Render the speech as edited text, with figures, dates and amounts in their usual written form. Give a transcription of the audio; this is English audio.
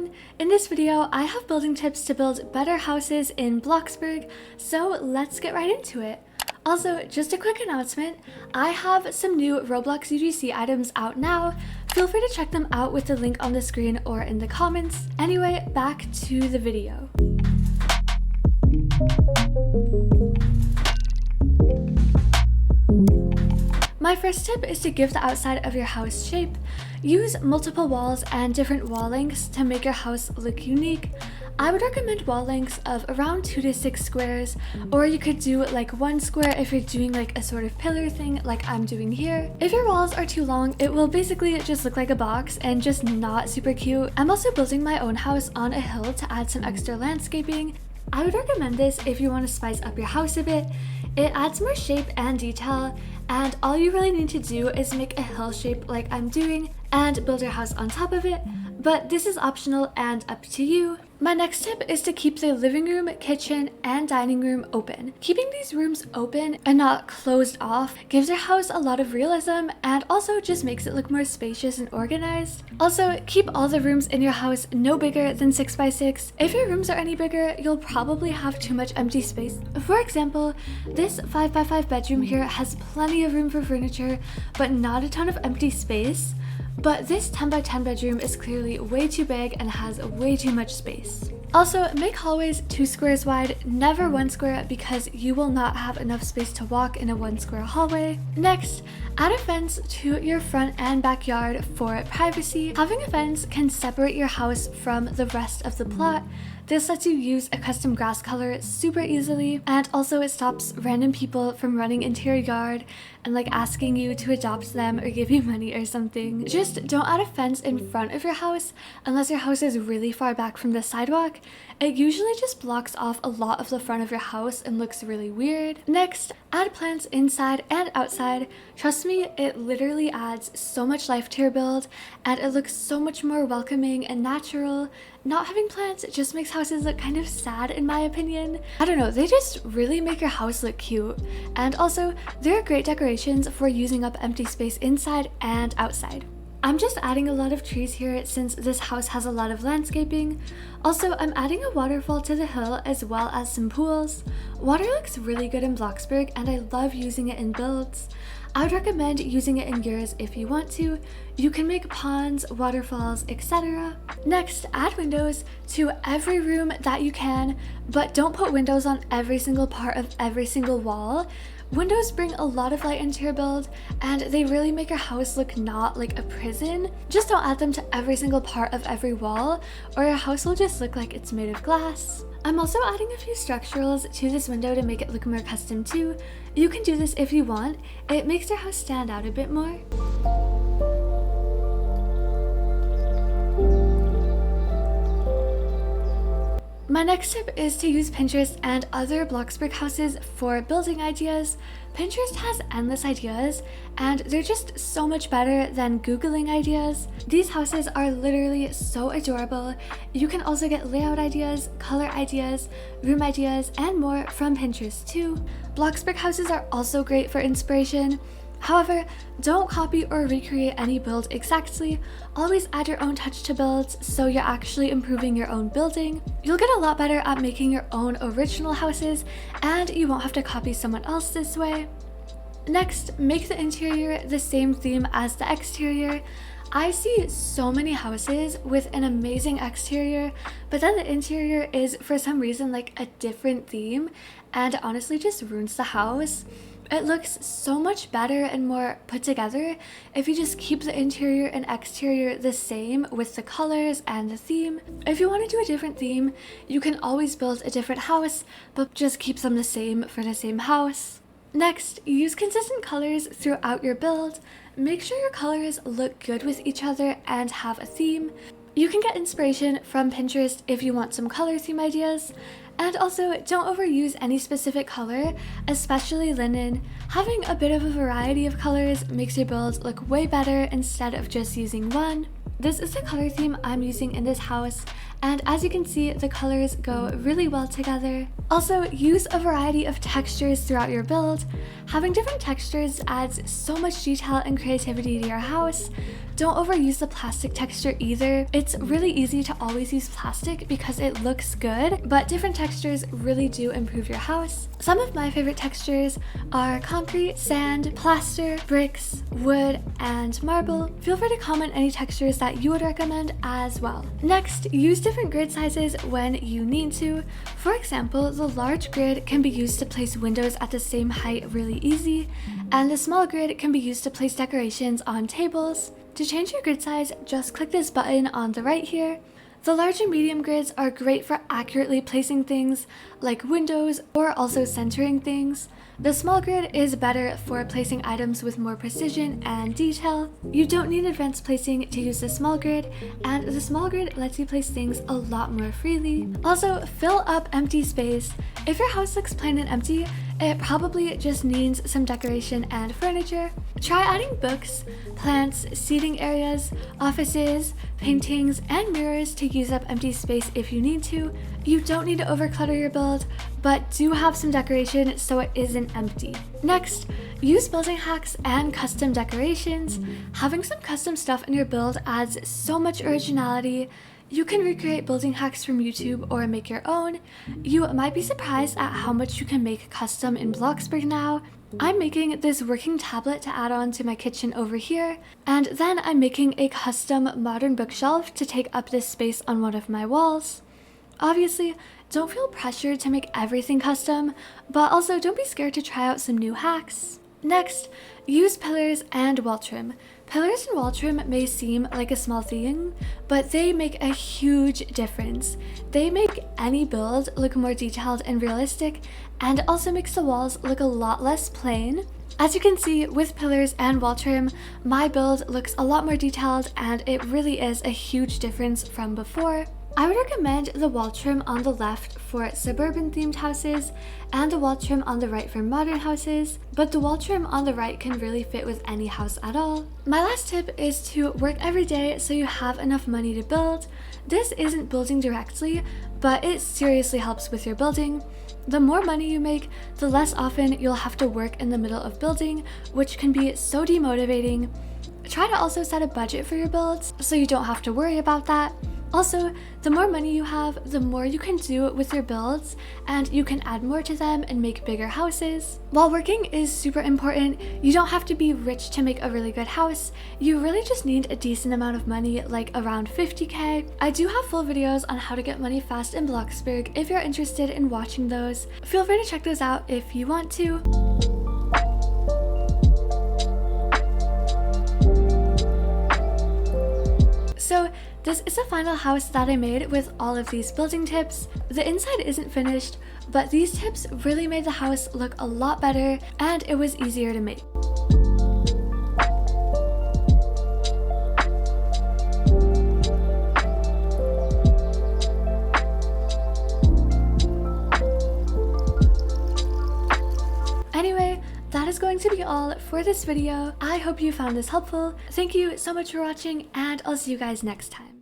everyone! In this video, I have building tips to build better houses in Bloxburg, so let's get right into it. Also, just a quick announcement, I have some new Roblox UGC items out now. Feel free to check them out with the link on the screen or in the comments. Anyway, back to the video. My first tip is to give the outside of your house shape. Use multiple walls and different wall lengths to make your house look unique. I would recommend wall lengths of around 2 to 6 squares, or you could do like 1 square if you're doing like a sort of pillar thing like I'm doing here. If your walls are too long, it will basically just look like a box and just not super cute. I'm also building my own house on a hill to add some extra landscaping. I would recommend this if you want to spice up your house a bit. It adds more shape and detail, and all you really need to do is make a hill shape like I'm doing and build your house on top of it, but this is optional and up to you. My next tip is to keep the living room, kitchen, and dining room open. Keeping these rooms open and not closed off gives your house a lot of realism and also just makes it look more spacious and organized. Also, keep all the rooms in your house no bigger than 6 by 6. If your rooms are any bigger, you'll probably have too much empty space. For example, this 5 by 5 bedroom here has plenty of room for furniture, but not a ton of empty space. But this 10 by 10 bedroom is clearly way too big and has way too much space. Also, make hallways 2 squares wide, never 1 square, because you will not have enough space to walk in a 1 square hallway. Next, add a fence to your front and backyard for privacy. Having a fence can separate your house from the rest of the plot. This lets you use a custom grass color super easily, and also it stops random people from running into your yard and like asking you to adopt them or give you money or something. Just don't add a fence in front of your house unless your house is really far back from the sidewalk. It usually just blocks off a lot of the front of your house and looks really weird. Next, add plants inside and outside. Trust me, it literally adds so much life to your build and it looks so much more welcoming and natural. Not having plants just makes houses look kind of sad in my opinion. I don't know, they just really make your house look cute. And also, they're great decorations for using up empty space inside and outside. I'm just adding a lot of trees here since this house has a lot of landscaping. Also, I'm adding a waterfall to the hill as well as some pools. Water looks really good in Bloxburg and I love using it in builds. I would recommend using it in yours if you want to. You can make ponds, waterfalls, etc. Next, add windows to every room that you can, but don't put windows on every single part of every single wall. Windows bring a lot of light into your build and they really make your house look not like a prison. Just don't add them to every single part of every wall or your house will just look like it's made of glass. I'm also adding a few structurals to this window to make it look more custom too. You can do this if you want. It makes your house stand out a bit more. My next tip is to use Pinterest and other Bloxburg houses for building ideas. Pinterest has endless ideas and they're just so much better than Googling ideas. These houses are literally so adorable. You can also get layout ideas, color ideas, room ideas, and more from Pinterest too. Bloxburg houses are also great for inspiration. However, don't copy or recreate any build exactly. Always add your own touch to builds so you're actually improving your own building. You'll get a lot better at making your own original houses and you won't have to copy someone else this way. Next, make the interior the same theme as the exterior. I see so many houses with an amazing exterior, but then the interior is for some reason like a different theme and it honestly just ruins the house. It looks so much better and more put together if you just keep the interior and exterior the same with the colors and the theme. If you want to do a different theme, you can always build a different house, but just keep them the same for the same house. Next, use consistent colors throughout your build. Make sure your colors look good with each other and have a theme. You can get inspiration from Pinterest if you want some color theme ideas. And also, don't overuse any specific color, especially linen. Having a bit of a variety of colors makes your build look way better instead of just using one. This is the color theme I'm using in this house, and as you can see, the colors go really well together. Also, use a variety of textures throughout your build. Having different textures adds so much detail and creativity to your house. Don't overuse the plastic texture either. It's really easy to always use plastic because it looks good, but different textures really do improve your house. Some of my favorite textures are concrete, sand, plaster, bricks, wood, and marble. Feel free to comment any textures that you would recommend as well. Next, use different grid sizes when you need to. For example, the large grid can be used to place windows at the same height really easy, and the small grid can be used to place decorations on tables. To change your grid size, just click this button on the right here. The large and medium grids are great for accurately placing things like windows or also centering things. The small grid is better for placing items with more precision and detail. You don't need advanced placing to use the small grid, and the small grid lets you place things a lot more freely. Also, fill up empty space. If your house looks plain and empty, it probably just needs some decoration and furniture. Try adding books, plants, seating areas, offices, paintings, and mirrors to use up empty space if you need to. You don't need to overclutter your build, but do have some decoration so it isn't empty. Next, use building hacks and custom decorations. Having some custom stuff in your build adds so much originality. You can recreate building hacks from YouTube or make your own. You might be surprised at how much you can make custom in Bloxburg now. I'm making this working tablet to add on to my kitchen over here, and then I'm making a custom modern bookshelf to take up this space on one of my walls. Obviously, don't feel pressured to make everything custom, but also don't be scared to try out some new hacks. Next, use pillars and wall trim. Pillars and wall trim may seem like a small thing, but they make a huge difference. They make any build look more detailed and realistic, and also makes the walls look a lot less plain. As you can see, with pillars and wall trim, my build looks a lot more detailed, and it really is a huge difference from before. I would recommend the wall trim on the left for suburban themed houses and the wall trim on the right for modern houses, but the wall trim on the right can really fit with any house at all. My last tip is to work every day so you have enough money to build. This isn't building directly, but it seriously helps with your building. The more money you make, the less often you'll have to work in the middle of building, which can be so demotivating. Try to also set a budget for your builds so you don't have to worry about that. Also, the more money you have, the more you can do with your builds, and you can add more to them and make bigger houses. While working is super important, you don't have to be rich to make a really good house. You really just need a decent amount of money, like around 50k. I do have full videos on how to get money fast in Bloxburg if you're interested in watching those. Feel free to check those out if you want to. So, this is the final house that I made with all of these building tips. The inside isn't finished, but these tips really made the house look a lot better, and it was easier to make. Anyway, that is going to be all for this video. I hope you found this helpful. Thank you so much for watching, and I'll see you guys next time.